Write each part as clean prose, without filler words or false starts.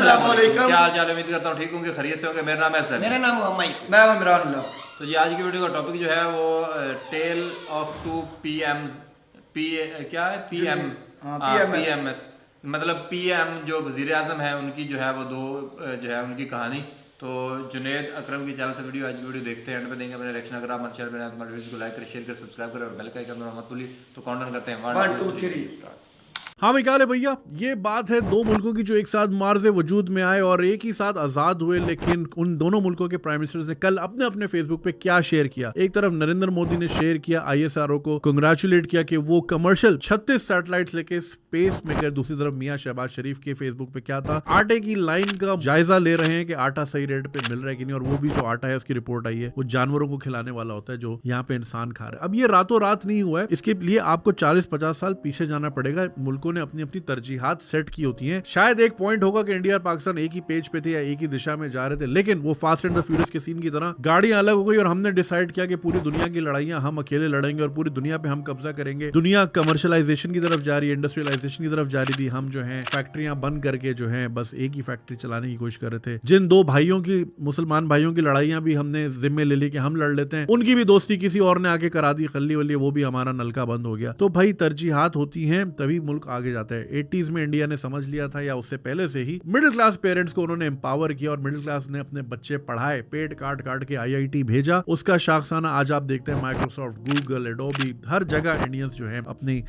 अस्सलाम वालेकुम। क्या हाल चाल है? उम्मीद करता हूँ ठीक होंगे, खैरियत से होंगे। मेरा नाम है सर। मेरा नाम मोहम्मद, मैं हूं इमरान। तो जी आज की वीडियो का टॉपिक जो है वो टेल ऑफ टू पीएम्स, क्या है पीएमएस, मतलब पीएम जो वजीर आजम है उनकी जो है वो दो जो है उनकी कहानी। तो जुनेद अकरम की चैनल से वीडियो आज वीडियो देखते हैं, एंड पे देंगे अपने रिएक्शन। अगर आप हमारे चैनल पर हमारे वीडियो को लाइक करें, शेयर करें, सब्सक्राइब करें और बेल का आइकन मत भूलिए। तो काउंटडाउन करते हैं 1 2 3। हाँ भाई, क्या हाल है भैया? ये बात है दो मुल्कों की जो एक साथ मार्ज़े वजूद में आए और एक ही साथ आज़ाद हुए, लेकिन उन दोनों मुल्कों के प्राइम मिनिस्टर्स ने कल अपने अपने फेसबुक पे क्या शेयर किया। एक तरफ नरेंद्र मोदी ने शेयर किया, ISRO को कंग्रेचुलेट किया कि वो कमर्शियल 36 सैटेलाइट्स लेके स्पेस में गए। दूसरी तरफ मियां शहबाज शरीफ के फेसबुक पे क्या था, आटे की लाइन का जायजा ले रहे हैं कि आटा सही रेट पे मिल रहा है कि नहीं, और वो भी जो आटा है उसकी रिपोर्ट आई है वो जानवरों को खिलाने वाला होता है जो यहाँ पे इंसान खा रहे हैं। अब ये रातों रात नहीं हुआ है, इसके लिए आपको 40-50 साल पीछे जाना पड़ेगा। मुल्कों ने अपनी अपनी तरजीहात सेट की होती हैं। शायद एक पॉइंट होगा कि इंडिया और पाकिस्तान एक ही पेज पे थे या एक ही दिशा में जा रहे थे, लेकिन वो फास्ट एंड द फ्यूरियस के सीन की तरह गाड़ियां अलग हो गई और हमने डिसाइड किया कि पूरी दुनिया की लड़ाइयां हम अकेले लड़ेंगे और पूरी दुनिया पे हम कब्जा करेंगे। दुनिया कमर्शलाइजेशन की तरफ जा रही है, इंडस्ट्रियलाइजेशन की तरफ जा रही थी। हम जो है फैक्ट्रियां बंद करके जो है बस एक ही फैक्ट्री चलाने की कोशिश कर रहे थे। जिन दो भाइयों की, मुसलमान भाइयों की लड़ाइयां भी हमने जिम्मे ले ली कि हम लड़ लेते हैं, उनकी भी दोस्ती किसी और ने आके करा दी, खल्ली वल्ली, वो भी हमारा नलका बंद हो गया। तो भाई तरजीहात होती हैं तभी मुल्क आगे जाता है। 80s में इंडिया ने समझ लिया था, या उससे पहले से ही मिडिल क्लास पेरेंट्स को उन्होंने एम्पावर किया और मिडिल क्लास ने अपने बच्चे पढ़ाए, पेट काट काट के IIT भेजा। उसका शाखसाना आज आप देखते हैं माइक्रोसॉफ्ट, गूगल, एडोबी, हर जगह इंडियंस जो है अपनी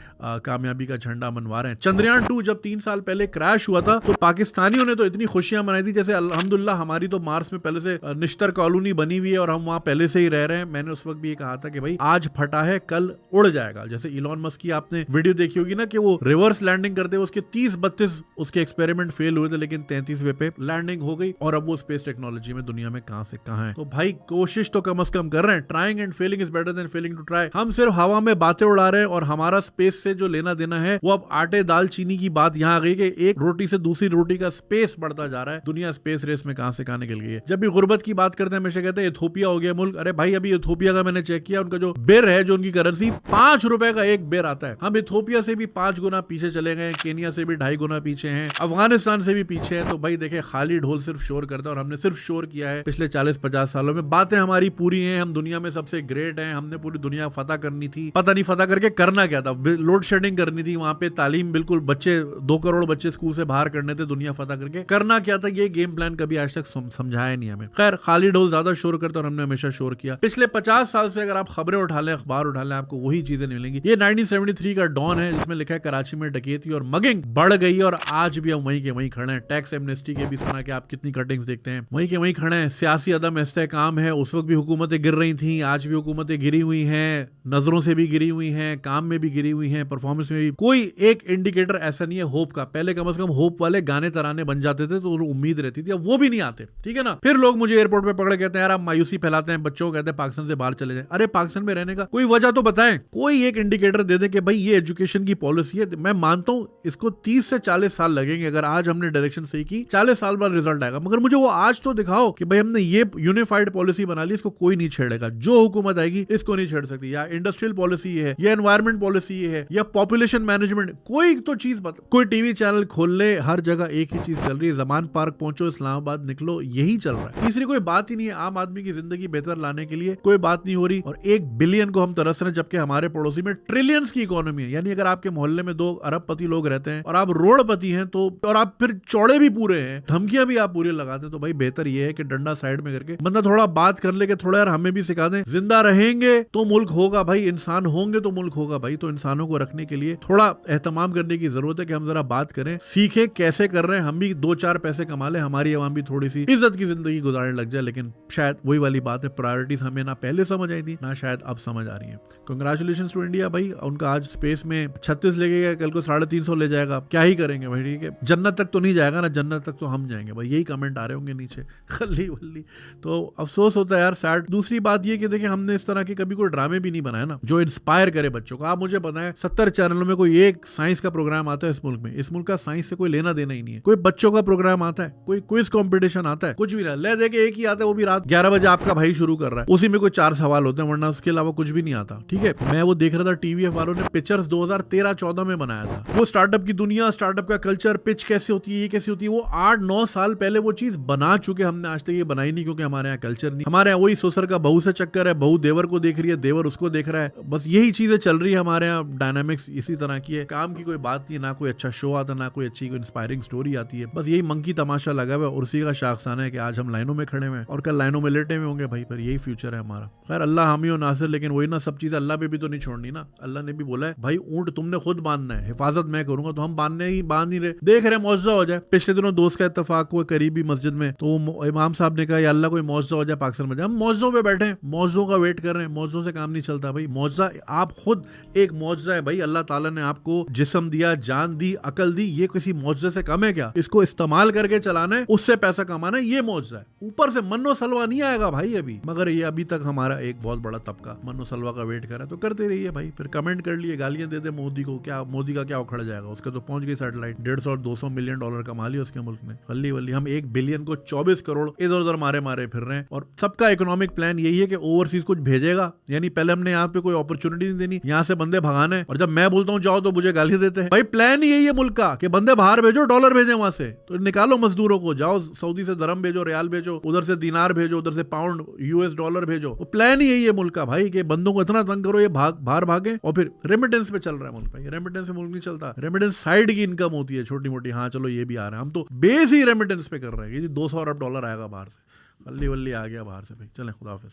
कामयाबी का झंडा मनवा रहे हैं। चंद्रयान 2 जब 3 साल पहले क्रैश हुआ था तो पाकिस्तानियों ने तो इतनी खुशियां मनाई थी जैसे अल्हम्दुलिल्लाह हमारी तो मार्स में पहले से निश्तर कॉलोनी बनी हुई है और हम वहां पहले से ही रह रहे हैं। मैंने उस वक्त भी ये कहा था कि भाई आज फटा है कल उड़ जाएगा। जैसे इलॉन मस्क की आपने वीडियो देखी होगी ना कि वो रिवर्स लैंडिंग करते हुए उसके 30-32 उसके एक्सपेरिमेंट फेल हुए थे, लेकिन 33वें पे लैंडिंग हो गई और अब वो स्पेस टेक्नोलॉजी में दुनिया में कहां से कहां है। तो भाई कोशिश तो कम से कम कर रहे हैं। Trying and failing is better than failing to try. हम सिर्फ हवा में बातें उड़ा रहे हैं और हमारा स्पेस से जो लेना देना है वो अब आटे दाल चीनी की बात यहां आ गई कि एक रोटी से दूसरी रोटी का स्पेस बढ़ता जा रहा है। दुनिया स्पेस रेस में कहां से कहां निकल गई है। जब भी गुर्बत की बात करते हैं हमेशा कहते हैं इथोपिया हो गया मुल्क। अरे भाई अभी इथोपिया का मैंने चेक किया, उनका जो बेर है, जो उनकी करेंसी, 5 रुपए का एक बेर आता है। हम इथोपिया से भी 5 गुना पीछे चले गए, केनिया से भी 2.5 गुना पीछे हैं, अफगानिस्तान से भी पीछे हैं। तो भाई देखे खाली ढोल सिर्फ शोर करता है और हमने सिर्फ शोर किया है पिछले 40-50 सालों में। बातें हमारी पूरी हैं, हम दुनिया में सबसे ग्रेट हैं, हमने पूरी दुनिया फतह करनी थी। पता नहीं फतह करके करना क्या था, लोड शेडिंग करनी थी वहां पे, तालीम बिल्कुल बच्चे 2 करोड़ बच्चे स्कूल से बाहर करने थे, दुनिया फतह करके करना क्या था, ये गेम प्लान कभी आज तक समझाया नहीं हमें। खैर खाली ढोल ज्यादा शोर करता और हमने हमेशा शोर किया। पिछले 50 साल से अगर आप खबरें उठा लें, अखबार उठा लें, आपको वही चीजें नहीं मिलेंगी। ये 1973 का डॉन है जिसमें लिखा है कराची में डकैती और मगिंग बढ़ गई और आज भी हम वहीं के वहीं खड़े हैं। टैक्स एमनेस्टी के भी सुना कि आप कितनी कटिंग्स देखते हैं, वहीं के वहीं खड़े हैं। सियासी अदम इस्तेहकाम है, उस वक्त भी हुकूमतें गिर रही थी, आज भी हुकूमतें गिरी हुई हैं, नजरों से भी गिरी हुई हैं, काम में भी गिरी हुई हैं, परफॉर्मेंस में भी। कोई एक इंडिकेटर ऐसा नहीं है होप का। पहले कम से कम होप वाले गाने तराने बन जाते थे तो उम्मीद रहती थी, अब वो भी नहीं आते। ठीक है ना। फिर लोग मुझे एयरपोर्ट पे पकड़ कहते हैं यार आप मायूसी फैलाते हैं, बच्चों को कहते हैं पाकिस्तान से बाहर चले जाए। अरे पाकिस्तान में रहने का कोई वजह तो बताएं, कोई एक इंडिकेटर दे दे कि भाई ये एजुकेशन की पॉलिसी है। मैं मानता हूं इसको 30 से 40 साल लगेंगे, अगर आज हमने डायरेक्शन सही की 40 साल बाद रिजल्ट आएगा, मगर मुझे वो आज तो दिखाओ कि भाई हमने ये यूनिफाइड पॉलिसी बना ली, इसको कोई नहीं छेड़ेगा, जो हुकूमत आएगी इसको नहीं छेड़ सकती। या इंडस्ट्रियल पॉलिसी ये है, या एनवायरमेंट पॉलिसी ये है, या पॉपुलेशन मैनेजमेंट, कोई तो चीज बता। कोई टीवी चैनल खोल ले, हर जगह एक ही चीज चल रही है, जमान पार्क पहुंचो, इस्लामाबाद निकलो, यही चल रहा है। तीसरी कोई बात ही नहीं है। आम आदमी की जिंदगी बेहतर लाने के लिए कोई बात नहीं हो रही और 1 बिलियन को हम तरस रहे हैं, जबकि हमारे पड़ोसी में ट्रिलियंस की इकोनॉमी है। यानी अगर आपके मोहल्ले में 2 अरबपति लोग रहते हैं और आप रोडपति हैं तो, और आप फिर चौड़े भी पूरे हैं, धमकियां भी आप पूरी लगाते हैं, तो भाई बेहतर ये है कि डंडा साइड में करके बंदा थोड़ा बात कर ले कि थोड़ा यार हमें भी सिखा दें। जिंदा रहेंगे तो मुल्क होगा भाई, इंसान होंगे तो मुल्क होगा भाई। तो इंसानों को रखने के लिए थोड़ा एहतमाम करने की जरूरत है कि हम जरा बात करें, सीखें कैसे कर रहे हैं, हम भी 2-4 पैसे कमा ले, हमारी आवाम भी थोड़ी सी इज्जत की जिंदगी गुजारने लग जाए। लेकिन शायद वही वाली बात है, प्रायोरिटीज हमें ना पहले समझ आई थी ना शायद अब समझ आ रही है। कंग्रेचुलेशन टू इंडिया भाई, उनका आज स्पेस में 36 ले गया, कल को 350 ले जाएगा। क्या ही करेंगे भाई, ठीक है। जन्नत तक तो नहीं जाएगा ना, जन्नत तक तो हम जाएंगे भाई, यही कमेंट आ रहे होंगे नीचे खल्ली वल्ली। तो अफसोस होता है यार, सैड। दूसरी बात ये कि देखिए हमने इस तरह के कभी कोई ड्रामे भी नहीं बनाए ना जो इंस्पायर करे बच्चों को। आप मुझे बताएं 70 चैनलों में कोई एक साइंस का प्रोग्राम आता है इस मुल्क में? इस मुल्क का साइंस से कोई लेना देना ही नहीं है। कोई बच्चों का प्रोग्राम आता है, कोई क्विज कंपटीशन आता है, कुछ भी ना। ले देखे एक ही आता है, वो भी रात 11 बजे आपका भाई शुरू कर रहा है, उसी में कोई 4 सवाल होते हैं, वरना उसके अलावा कुछ भी नहीं आता। ठीक है, मैं वो देख रहा था, TVF वालों ने पिक्चर्स 2013-14 में बनाया था। वो स्टार्टअप की दुनिया, स्टार्टअप का कल्चर, पिच कैसे होती है, ये कैसे होती है, वो 8-9 साल पहले वो चीज बना चुके। हमने आज तक ये बनाई नहीं क्योंकि हमारे यहाँ कल्चर नहीं। हमारे यहाँ वही ससुर का बहू से चक्कर है, बहू देवर को देख रही है, देवर उसको देख रहा है, बस यही चीजें चल रही है हमारे यहाँ। डायनामिक्स इसी तरह की है, काम की कोई बात नहीं, ना कोई अच्छा शो आता, ना कोई अच्छी कोई इंस्पायरिंग स्टोरी आती है, बस यही मंकी तमाशा लगा हुआ है। और उसी का शाखसाना है कि आज हम लाइनों में खड़े हुए हैं और कल लाइनों में लेटे हुए होंगे भाई, पर यही फ्यूचर है हमारा। खैर अल्लाह हामी और नासिर, लेकिन वही ना, सब चीजें अल्लाह पे भी तो नहीं छोड़नी ना। अल्लाह ने भी बोला है भाई ऊंट तुमने खुद बांधना है, हिफाजत मैं करूंगा, तो हम बांध नहीं रहे, देख रहे मौजूदा हो जाए। पिछले दिनों दोस्त का इत्तेफाक हुआ करीबी मस्जिद में, तो इमाम साहब ने कहा या अल्लाह कोई मौजूदा हो जाए पाकिस्तान में। हम मौजूदों पे बैठे हैं, मौजूदों का वेट कर रहे हैं, मौजूदों से काम नहीं चलता भाई। मौजूदा आप खुद एक मौजूदा है भाई, अल्लाह ताला ने आपको जिस्म दिया, जान दी, अकल दी, ये किसी मौजूदे से कम है क्या? इसको इस्तेमाल करके चलाना है, उससे पैसा कमाना है, ये मौजूदा है। ऊपर से मन्नो सलवा नहीं आएगा भाई अभी, मगर ये अभी तक हमारा एक बहुत बड़ा तबका मन्नो सलवा का वेट कर रहा है। तो करते रहिए भाई, फिर कमेंट कर लिए, गालियां दे दे मोदी को, क्या मोदी का क्या उखड़ जाएगा? उसके तो पहुंच गई सैटेलाइट, 150-200 मिलियन डॉलर कमा लिया उसके मुल्क ने, खल्ली वल्ली। हम 1 बिलियन को 24 करोड़ इधर उधर मारे फिर रहे हैं। और सबका इकोनॉमिक प्लान यही है कि ओवरसीज कुछ भेजेगा, यानी पहले हमने यहाँ पे कोई अपॉर्चुनिटी नहीं देनी, यहाँ से बंदे भगाने हैं, और जब मैं बोलता हूँ जाओ तो मुझे गाली देते हैं भाई। प्लान ही यही है मुल्क का कि बंदे बाहर भेजो, डॉलर भेजे वहां से, तो निकालो मजदूरों को, जाओ सऊदी से दरम भेजो, रियाल भेजो, उधर से दिनार भेजो, उधर से पाउंड यूएस डॉलर भेजो। प्लान ही यही है मुल्क का भाई कि बंदों को इतना तंग करो ये बाहर भागे। और फिर रेमिटेंस पे चल रहा है मुल्क भाई, रेमिटेंस से मुल्क नहीं चलता। रेमिटेंस साइड की इनकम होती है छोटी मोटी, हाँ चलो ये भी आ रहा है, हम तो बेस ही रेमिटेंस पे कर रहे हैं कि 200 अरब डॉलर आएगा बाहर से, अल्ली वल्ली आ गया बाहर से भाई। चलें, खुदा हाफिज।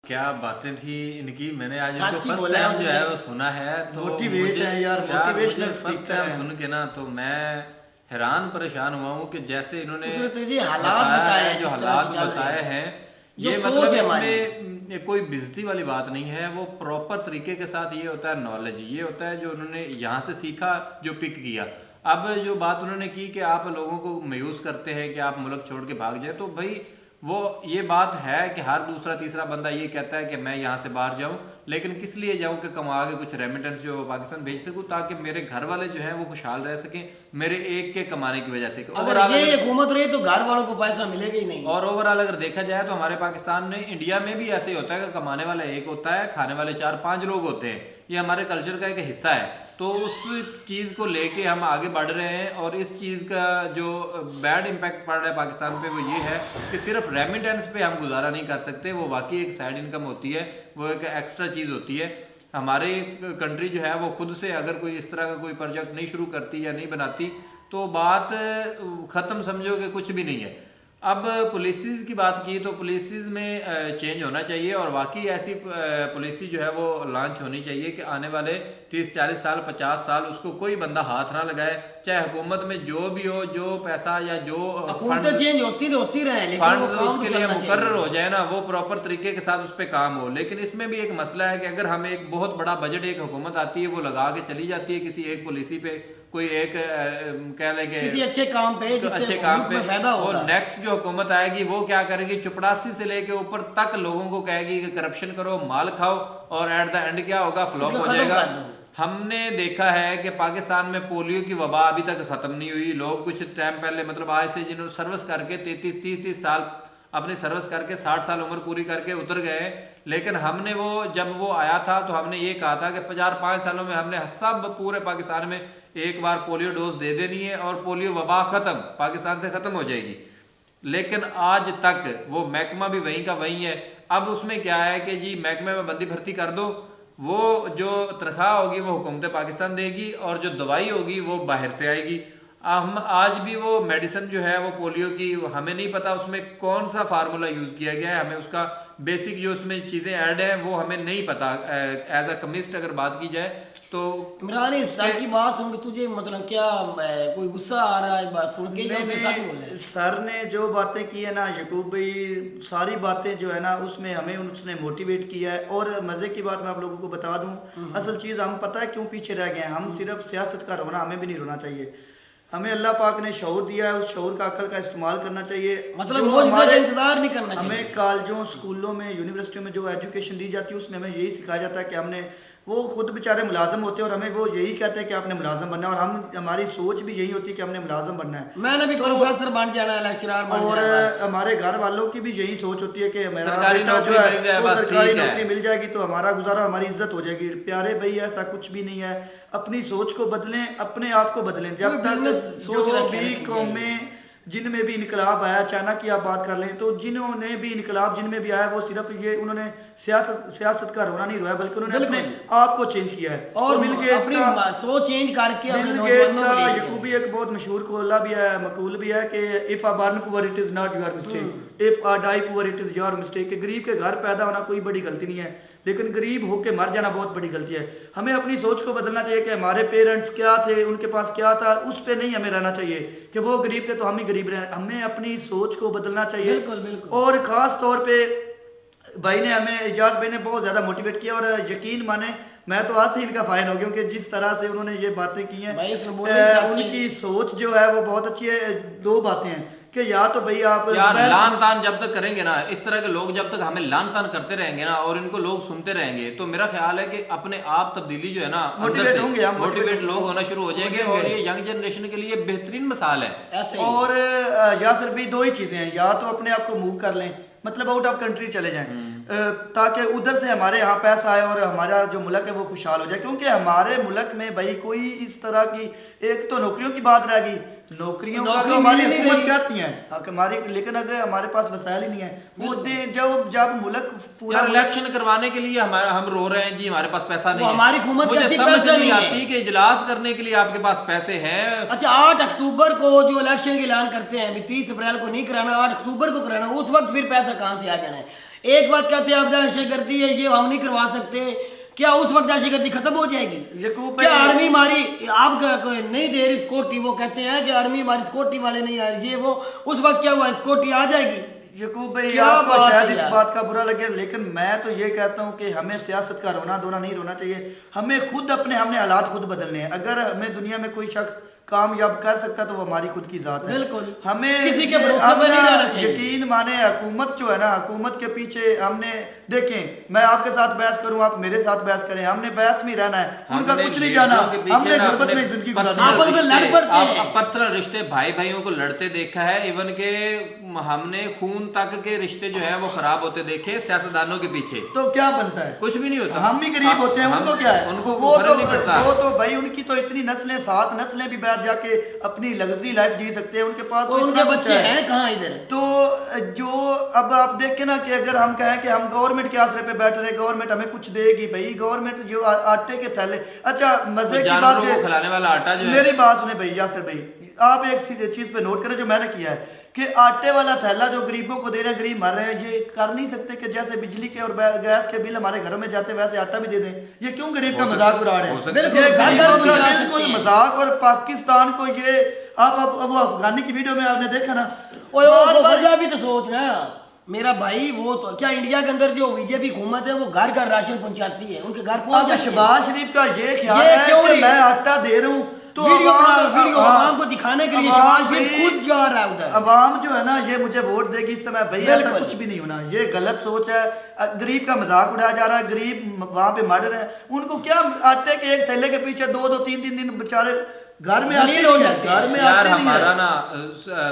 क्या बातें थी इनकी, मैंने आज इनको फर्स्ट टाइम जो है वो सुना है, तो मोटिवेट है यार, मोटिवेशनल फर्स्ट टाइम सुन के ना तो मैं हैरान परेशान हुआ हूँ कि जैसे इन्होंने जो हालात बताए हैं, ये मतलब इसमें कोई बेइज्जती वाली बात नहीं है, वो प्रॉपर तरीके के साथ ये होता है नॉलेज, ये होता है जो उन्होंने यहाँ से सीखा, जो पिक किया। अब जो बात उन्होंने की कि आप लोगों को मायूस करते हैं कि आप मुल्क छोड़ के भाग जाए, तो भाई वो ये बात है कि हर दूसरा तीसरा बंदा ये कहता है कि मैं यहाँ से बाहर जाऊँ, लेकिन किस लिए जाऊँ कि कमा के कुछ रेमिटेंस जो पाकिस्तान भेज सकूँ, ताकि मेरे घर वाले जो हैं वो खुशहाल रह सकें मेरे एक के कमाने की वजह से। अगर ये हुकूमत रही तो घर वालों को पैसा मिलेगा ही नहीं। और ओवरऑल अगर देखा जाए तो हमारे पाकिस्तान में, इंडिया में भी ऐसे ही होता है कि कमाने वाला एक होता है, खाने वाले 4-5 लोग होते हैं। ये हमारे कल्चर का एक हिस्सा है, तो उस चीज़ को लेके हम आगे बढ़ रहे हैं। और इस चीज़ का जो बैड इम्पैक्ट पड़ रहा है पाकिस्तान पे वो ये है कि सिर्फ रेमिटेंस पे हम गुजारा नहीं कर सकते, वो वाकई एक साइड इनकम होती है, वो एक एक्स्ट्रा चीज़ होती है। हमारी कंट्री जो है वो खुद से अगर कोई इस तरह का कोई प्रोजेक्ट नहीं शुरू करती या नहीं बनाती तो बात ख़त्म, समझो कि कुछ भी नहीं है। अब पुलिसेस की बात की तो पुलिसेस में चेंज होना चाहिए, और वाकई ऐसी पुलिस जो है वो लॉन्च होनी चाहिए कि आने वाले 30-40 साल 50 साल उसको कोई बंदा हाथ ना लगाए, चाहे हुकूमत में जो भी हो, जो पैसा या जो फंड चेंज होती रहे, फंड उसके लिए मुकर्रर हो जाए ना, वो प्रॉपर तरीके के साथ उस पर काम हो। लेकिन इसमें भी एक मसला है कि अगर हमें एक बहुत बड़ा बजट एक हुकूमत आती है, वो लगा के चली जाती है किसी एक पॉलिसी पे, कोई एक कह लेंगे किसी अच्छे काम पे, फायदा होगा, और नेक्स्ट जो हुकूमत आएगी वो क्या करेगी, चपड़ासी से लेके ऊपर तक लोगों को कहेगी कि करप्शन करो, माल खाओ, और एट द एंड क्या होगा, फ्लॉप हो जाएगा। हमने देखा है कि पाकिस्तान में पोलियो की वबा अभी तक खत्म नहीं हुई। लोग कुछ टाइम पहले, मतलब आज से जिन्होंने सर्विस करके 30 साल अपनी सर्विस करके 60 साल उम्र पूरी करके उतर गए, लेकिन हमने वो जब वो आया था तो हमने ये कहा था कि 4-5 सालों में हमने सब पूरे पाकिस्तान में एक बार पोलियो डोज दे देनी है और पोलियो वबा खत्म, पाकिस्तान से खत्म हो जाएगी। लेकिन आज तक वो महकमा भी वहीं का वहीं है। अब उसमें क्या है कि जी महकमे में बंदी भर्ती कर दो, वो जो तनख्वाह होगी वो हुकूमत पाकिस्तान देगी, और जो दवाई होगी वो बाहर से आएगी। हम आज भी वो मेडिसिन जो है वो पोलियो की, हमें नहीं पता उसमें कौन सा फार्मूला यूज किया गया है, हमें उसका बेसिक जो उसमें चीजें ऐड हैं वो हमें नहीं पता। एज अ कमिस्ट अगर बात की जाए तो इमरान सर की बात सुन के तुझे मतलब क्या कोई गुस्सा आ रहा है बात सुन के? सच बोले सर ने जो बातें की है ना यकूब भाई, सारी बातें जो है ना उसमें हमें उसने मोटिवेट किया है। और मजे की बात मैं आप लोगों को बता दूं, असल चीज हम पता है क्यों पीछे रह गए हैं। हम सिर्फ सियासत का रोना, हमें भी नहीं रोना चाहिए। हमें अल्लाह पाक ने शऊर दिया है, उस शऊर का अकल का इस्तेमाल करना चाहिए। मतलब हमारे इंतजार नहीं करना चाहिए। हमें कॉलेजों, स्कूलों में, यूनिवर्सिटियों में जो एजुकेशन दी जाती है उसमें हमें यही सिखाया जाता है कि हमने वो खुद बेचारे मुलाजम होते हैं और हमें वो यही कहते हैं कि आपने मुलाजम बनना है, और हमारी सोच भी यही होती है कि हमने मुलाजम बनना है, मैंने भी प्रोफेसर बन जाना है, लेक्चरर बन और जाना है। हमारे घर वालों की भी यही सोच होती है कि मेरा सरकारी बेटा नौकरी जो है मिल जाए, वो बस सरकारी ठीक है। नौकरी मिल जाएगी तो हमारा गुजारा, हमारी इज्जत हो जाएगी। प्यारे भाई ऐसा कुछ भी नहीं है, अपनी सोच को बदलें, अपने आप को बदलें। जब कोई business तक सोच जो रखे भी हैं कौमें जिनमें भी इनकलाब आया, चाइना की आप बात कर लें तो जिन्होंने भी इनकलाब जिनमें भी आया वो सिर्फ ये उन्होंने सियासत का रोना नहीं रोया, बल्कि उन्होंने अपने आप को चेंज किया है। और बिल गेट्स अपनी का सोच चेंज करके अपने बिल गेट्स नौजवानों का को ले यकूबी एक बहुत मशहूर कोला भी है, मकूल भी है कि if I born poor it is not your mistake, if I die poor it is your mistake. कि गरीब के घर पैदा होना कोई बड़ी गलती नहीं है, लेकिन गरीब होके मर जाना बहुत बड़ी गलती है। हमें अपनी सोच को बदलना चाहिए कि हमारे पेरेंट्स क्या थे, उनके पास क्या था, उस पे नहीं हमें रहना चाहिए कि वो गरीब थे तो हम ही गरीब रहे। हमें अपनी सोच को बदलना चाहिए। बिल्कुल, बिल्कुल। और खास तौर पे भाई ने हमें, एजाज भाई ने बहुत ज्यादा मोटिवेट किया, और यकीन माने मैं तो आज से इनका फाइन हो गया, क्योंकि जिस तरह से उन्होंने ये बातें की हैं, भाई उसने बोला ही सच्ची। उनकी सोच जो है वो बहुत अच्छी है। दो बातें हैं कि या तो भाई आप यार लान तान जब तक करेंगे ना, इस तरह के लोग जब तक हमें लान तान करते रहेंगे ना और इनको लोग सुनते रहेंगे, तो मेरा ख्याल है कि अपने आप तब्दीली जो है ना मोटिवेट होंगे, हम मोटिवेट लोग होना शुरू हो जाएंगे, और ये यंग जनरेशन के लिए बेहतरीन मिसाल है। ऐसे ही। और यासर भाई दो ही चीजें हैं, या तो अपने आप को मूव कर लें, मतलब आउट ऑफ कंट्री चले जाएं, ताकि उधर से हमारे यहाँ पैसा आए और हमारा जो मुल्क है वो खुशहाल हो जाए। क्योंकि हमारे मुल्क में भाई कोई इस तरह की, एक तो नौकरियों की बात रह गई, नौकरियों का तो हमारी हुकूमत कहती है हमारी, लेकिन अगर हमारे पास वसाइल ही नहीं है वो जब मुल्क पूरा इलेक्शन करवाने के लिए हम रो रहे हैं जी हमारे पास पैसा नहीं है, हमारी हुकूमत मुझे कहती समझ पैसा नहीं नहीं आती कि इजलास करने के लिए आपके पास पैसे हैं। अच्छा 8 अक्टूबर को जो इलेक्शन का ऐलान करते हैं, अभी 30 अप्रैल को नहीं कराना, 8 अक्टूबर को कराना, उस वक्त फिर पैसा कहाँ से आ जाना है? एक बात कहते हैं आप दहशतगर्दी है, ये हम नहीं करवा सकते, क्या उस वक्त दहशतगर्दी खत्म हो जाएगी? क्या आर्मी हमारी आप नहीं दे रही सिक्योरिटी, वो कहते हैं कि आर्मी हमारी सिक्योरिटी वाले नहीं आ रहे, ये वो, उस वक्त क्या हुआ, सिक्योरिटी आ जाएगी? यकूब भाई आपको शायद इस बात का बुरा लगे, लेकिन मैं तो ये कहता हूँ कि हमें सियासत का रोना धोना नहीं रोना चाहिए। हमें खुद हमने हालात खुद बदलने हैं। अगर हमें दुनिया में कोई शख्स कामयाब कर सकता तो वो हमारी खुद की जात है। बिल्कुल, हमें किसी के भरोसे पे नहीं रहना चाहिए। यकीन माने हुकूमत जो है ना, हुकूमत के पीछे हमने देखें, मैं आपके साथ बहस करूं, आप मेरे साथ बहस करें, हमने बहस में रहना है, उनका कुछ नहीं जाना, हमने गुर्बत में जिंदगी गुजारनी। पर्सनल रिश्ते भाई भाइयों को लड़ते देखा है, इवन के हमने खून तक के रिश्ते जो है वो खराब होते देखे सियासतदानों के पीछे। तो क्या बनता है? कुछ भी नहीं होता। हम भी गरीब होते हैं, उनको क्या है? उनको वो फर्क नहीं पड़ता। वो तो भाई उनकी तो इतनी नस्लें, 7 नस्लें भी बैठ जाके अपनी लग्जरी लाइफ जी सकते हैं, उनके पास तो उनके बच्चे हैं कहाँ इधर? तो जो अब आप देखें ना कि अगर हम कहें कि हम गवर्नमेंट के आसरे पे बैठ रहे, गवर्नमेंट हमें कुछ देगी, भाई गवर्नमेंट जो आटे के थैले, अच्छा मजे की बात है, खिलाने वाला आटा जो है, मेरी बात सुने भाई यासर भाई, आप एक चीज पे नोट करें जो मैंने किया है कि आटे वाला थैला जो गरीबों को दे रहे हैं, गरीब मर रहे हैं, ये कर नहीं सकते कि जैसे बिजली के और गैस के बिल हमारे घरों में जाते वैसे आटा भी दे दें? ये क्यों गरीब का मजाक उड़ा रहे हैं? बिल्कुल मजाक। और पाकिस्तान को ये आप वो अफगानी की वीडियो में आपने देखा ना, वजह भी तो सोच ना मेरा भाई, वो तो क्या इंडिया के अंदर जो बीजेपी हुकूमत है वो घर घर राशन पहुंचाती है, उनके घर पहुंच जाती है। शहबाज शरीफ का ये ख्याल है कि मैं आटा दे रहा हूँ तो वीडियो आवाम को दिखाने के लिए शहबाज शरीफ खुद जा रहा है उधर। अवाम जो है ना ये मुझे वोट देगी इस समय, भाई ऐसा कुछ भी नहीं होना, ये गलत सोच है। गरीब का मजाक उड़ाया जा रहा है, गरीब वहां पे मर रहे हैं, उनको क्या आटे के एक थैले के पीछे 2-2 3-3 दिन बेचारे घर में आते हो जाते हैं। घर में यार हमारा ना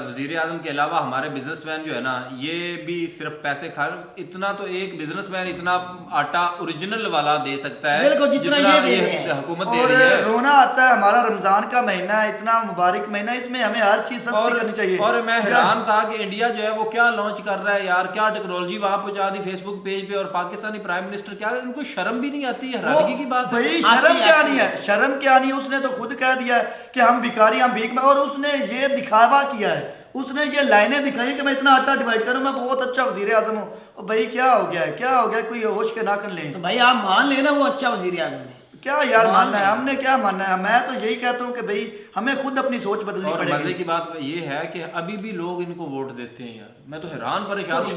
वजीर आजम के अलावा हमारे बिजनेसमैन जो है ना ये भी सिर्फ पैसे खा, इतना तो एक बिजनेसमैन इतना आटा ओरिजिनल वाला दे सकता है जितना ये हुकूमत दे रही है। रोना आता है, हमारा रमजान का महीना है, इतना मुबारक महीना, इसमें हमें हर चीज सस्ती करनी चाहिए। और मैं हैरान था कि इंडिया जो है वो क्या लॉन्च कर रहा है यार, क्या टेक्नोलॉजी वहां पहुंचा दी फेसबुक पेज पे, और पाकिस्तानी प्राइम मिनिस्टर क्या, इनको शर्म भी नहीं आती है? हैरानी की बात है भाई, शर्म क्या नहीं है, शर्म क्या नहीं है? उसने तो खुद कह दिया है कि हम भिखारी, हम भीख में, और उसने ये दिखावा किया है, उसने ये लाइनें दिखाई कि मैं इतना आटा डिवाइड करूं, मैं बहुत अच्छा वजीर आजम हूं। भाई क्या हो गया है, क्या हो गया? कोई होश के नाखन ले। तो भाई आप मान लेना वो अच्छा वजीर आजम है, क्या यार मानना है, हमने क्या मानना है? मैं तो यही कहता हूँ कि भाई हमें खुद अपनी सोच बदलनी पड़ेगी। मजे की बात ये है कि अभी भी लोग इनको वोट देते हैं यार, मैं तो हैरान परेशान हूं।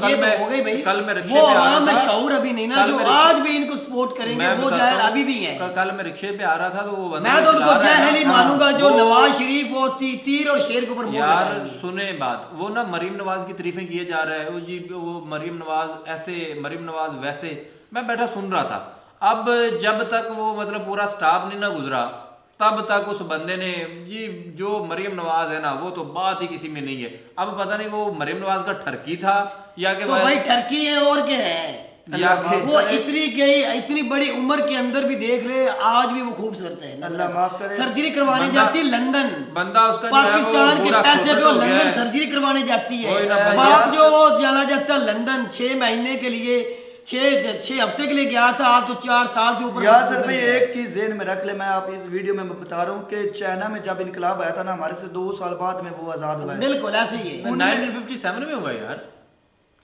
कल मैं रिक्शे पे आ रहा था, शऊर अभी नहीं ना जो आज भी इनको सपोर्ट करेंगे वो जाहिर अभी भी है। कल मैं रिक्शे पे आ रहा था तो वो मैं तो उनको जाहिल ही मानूंगा जो नवाज शरीफ वो तीर और शेर के ऊपर यार सुने बात, वो ना मरीम नवाज की तारीफें किए जा रहा है, वो जी वो मरीम नवाज ऐसे, मरीम नवाज वैसे। मैं बैठा सुन रहा था, अब जब तक वो मतलब पूरा स्टाफ नहीं ना गुजरा तब तक उस बंदे ने जी जो मरियम नवाज है ना वो तो बात ही किसी में नहीं है। अब पता नहीं वो मरियम नवाज का ठरकी था या कि तो भाई ठरकी है और क्या है या वो इतनी बड़ी उम्र के अंदर भी देख ले आज भी वो खूबसूरत है। अल्लाह माफ करे। सर्जरी करवाने जाती है लंदन, बंदा उसका पाकिस्तान के पैसे पे वो लंदन सर्जरी करवाने जाती है। बाप जो चला जाता लंदन 6 महीने के लिए 6 हफ्ते के लिए गया था, आप तो 4 साल से ऊपर। यार सर भाई एक चीज ज़हन में रख ले, मैं आप इस वीडियो में बता रहा हूँ कि चाइना में जब इनकलाब आया था ना हमारे से 2 साल बाद में वो आजाद हुआ है। बिल्कुल ऐसे ही है। 1957 में हुआ यार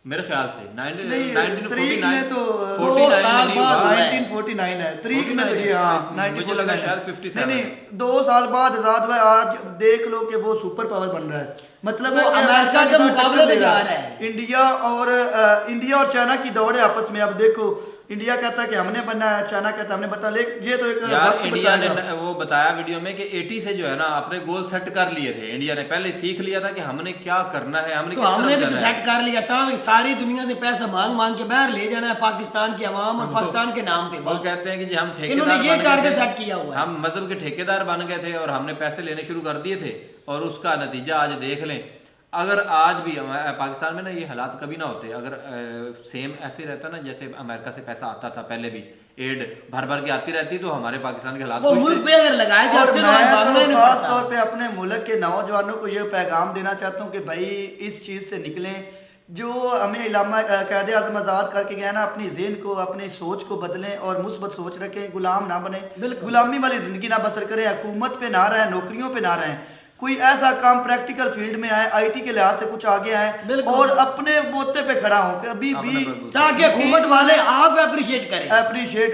मेरे ख्याल से 1949 में तो 1949 है तरीक में तो ये हाँ मुझे लगा शायद 57 नहीं 2 साल बाद आजाद हुआ। आज देख लो कि वो सुपर पावर बन रहा है, मतलब वो अमेरिका के मुकाबले में जा रहा है। इंडिया और चाइना की दौड़ है आपस में। अब देखो इंडिया कहता है कि हमने बनना है, चाइना कहता है हमने बता ले। ये तो एक यार इंडिया ने वो बताया वीडियो में कि 80 से जो है ना अपने गोल सेट कर लिए थे। इंडिया ने पहले सीख लिया था कि हमने क्या करना है, हमने भी तो सेट कर लिया था। सारी दुनिया से पैसा मांग मांग के बाहर ले जाना है पाकिस्तान की आवाम और पाकिस्तान के नाम पे। वो कहते हैं कि हम इन्होंने ये टारगेट सेट किया हुआ है। हम मजहब के ठेकेदार बन गए थे और हमने पैसे लेने शुरू कर दिए थे और उसका नतीजा आज देख लें। अगर आज भी पाकिस्तान में ना ये हालात कभी ना होते अगर सेम ऐसे रहता ना जैसे अमेरिका से पैसा आता था पहले भी एड भर भर के आती रहती तो हमारे पाकिस्तान के हालात वो मुल्क पे अगर लगाए जाते तो खास तौर पे अपने मुल्क के नौजवानों को ये पैगाम देना चाहता हूँ कि भाई इस चीज से निकलें। जो हमें इलामा कायदे आज़म आज़ाद करके गया ना, अपनी ज़हन को अपनी सोच को बदलें और मुस्बत सोच रखें, गुलाम ना बने, गुलामी वाली जिंदगी ना बसर करें, हुकूमत पे ना रहें, नौकरियों पे ना रहें। कोई ऐसा काम प्रैक्टिकल फील्ड में आए, आईटी के लिहाज से कुछ आगे आए और अपने बोते पे खड़ा हो अभी भी, ताकि हुकूमत वाले आप अप्रिशिएट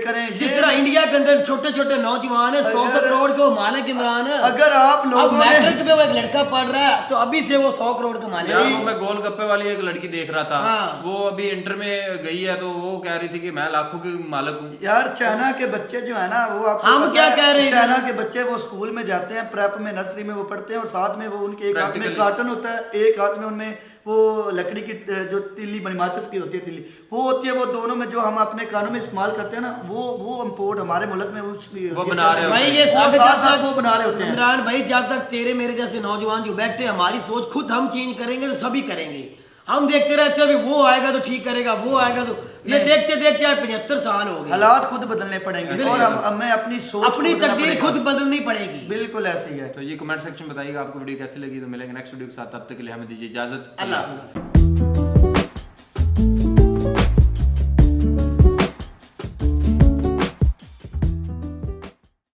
करें। जिस तरह इंडिया के अंदर छोटे छोटे नौजवान है 100 करोड़ के मालिक इमरान है। अगर आप लोग मैट्रिक पे वो एक लड़का पढ़ रहा है तो अभी से वो 100 करोड़ का मालिक है। मैं गोलगप्पे वाली एक लड़की देख रहा था, वो अभी इंटर में गई है तो वो कह रही थी कि मैं लाखों की मालिक हूँ। यार चाइना के बच्चे जो है ना वो हम क्या कह रहे हैं, चाइना के बच्चे वो स्कूल में जाते हैं, प्रेप में नर्सरी में वो पढ़ते हैं और साथ में वो उनके एक हाथ में कार्टन होता है, एक हाथ में उनमें वो लकड़ी की जो तिल्ली बनी माचिस की होती है तिल्ली वो होती है। वो दोनों में जो हम अपने कानों में इस्तेमाल करते हैं ना वो इम्पोर्ट हमारे मुल्क में वो बना रहे भाई ये वो बना रहे होते हैं। इमरान भाई जब तक तेरे मेरे जैसे नौजवान जो बैठे हमारी सोच खुद हम चेंज करेंगे तो सभी करेंगे। हम देखते रहते हैं वो आएगा तो ठीक करेगा, वो आएगा तो ये देखते देखते 75 साल हो गए। हालात खुद बदलने पड़ेंगे और हमें अपनी सोच अपनी तकदीर खुद बदलनी पड़ेगी। बिल्कुल ऐसे ही है। तो ये कमेंट सेक्शन बताइएगा आपको वीडियो कैसी लगी। तो मिलेंगे नेक्स्ट वीडियो के साथ, तब तक के लिए हमें दीजिए इजाजत। अल्लाह हाफ़िज़।